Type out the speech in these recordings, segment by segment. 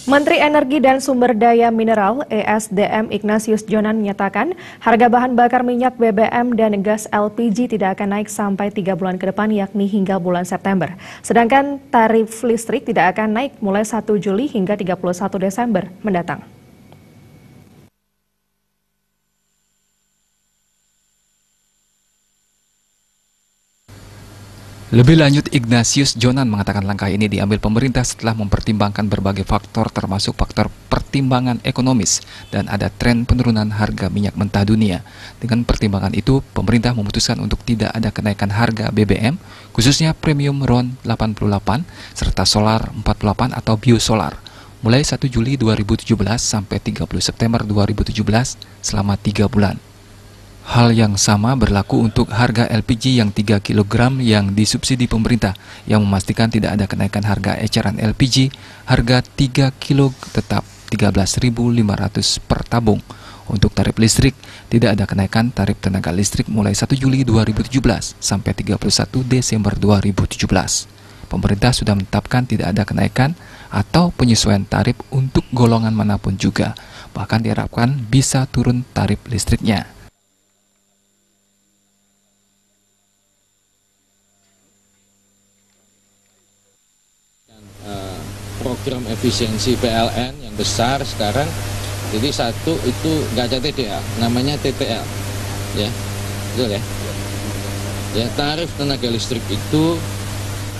Menteri Energi dan Sumber Daya Mineral (ESDM) Ignatius Jonan menyatakan harga bahan bakar minyak BBM dan gas LPG tidak akan naik sampai 3 bulan ke depan, yakni hingga bulan September. Sedangkan tarif listrik tidak akan naik mulai 1 Juli hingga 31 Desember mendatang. Lebih lanjut, Ignatius Jonan mengatakan langkah ini diambil pemerintah setelah mempertimbangkan berbagai faktor termasuk faktor pertimbangan ekonomis dan ada tren penurunan harga minyak mentah dunia. Dengan pertimbangan itu, pemerintah memutuskan untuk tidak ada kenaikan harga BBM, khususnya premium RON 88, serta solar 48 atau biosolar, mulai 1 Juli 2017 sampai 30 September 2017 selama 3 bulan. Hal yang sama berlaku untuk harga LPG yang 3 kg yang disubsidi pemerintah, yang memastikan tidak ada kenaikan harga eceran LPG. Harga 3 kg tetap 13.500 per tabung. Untuk tarif listrik, tidak ada kenaikan tarif tenaga listrik mulai 1 Juli 2017 sampai 31 Desember 2017. Pemerintah sudah menetapkan tidak ada kenaikan atau penyesuaian tarif untuk golongan manapun juga. Bahkan diharapkan bisa turun tarif listriknya. Program efisiensi PLN yang besar sekarang, jadi satu itu nggak ada TDA, namanya TTL, ya, betul ya. Ya, tarif tenaga listrik itu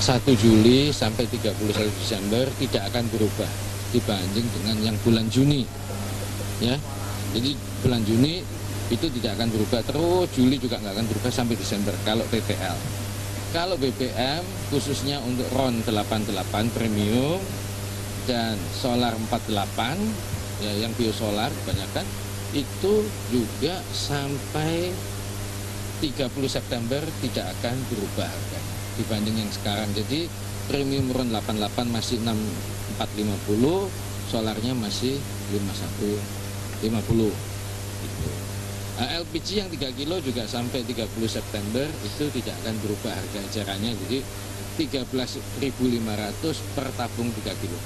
1 Juli sampai 31 Desember tidak akan berubah dibanding dengan yang bulan Juni, ya. Jadi bulan Juni itu tidak akan berubah, terus Juli juga nggak akan berubah sampai Desember kalau TTL. Kalau BBM khususnya untuk RON 88 premium dan solar 48, ya, yang biosolar kebanyakan, itu juga sampai 30 September tidak akan berubah harganya dibanding yang sekarang. Jadi premium RON 88 masih 6450, solarnya masih 5150 gitu. LPG yang 3 kilo juga sampai 30 September itu tidak akan berubah harga ecerannya, jadi 13.500 per tabung 3 kilo.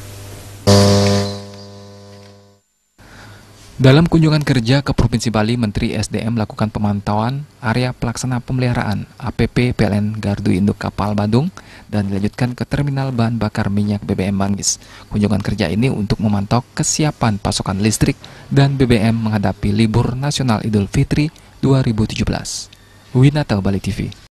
Dalam kunjungan kerja ke Provinsi Bali, Menteri SDM melakukan pemantauan area pelaksana pemeliharaan APP PLN Gardu Induk Kapal Badung dan dilanjutkan ke terminal bahan bakar minyak BBM Manggis. Kunjungan kerja ini untuk memantau kesiapan pasokan listrik dan BBM menghadapi libur nasional Idul Fitri 2017. Winata, Bali TV.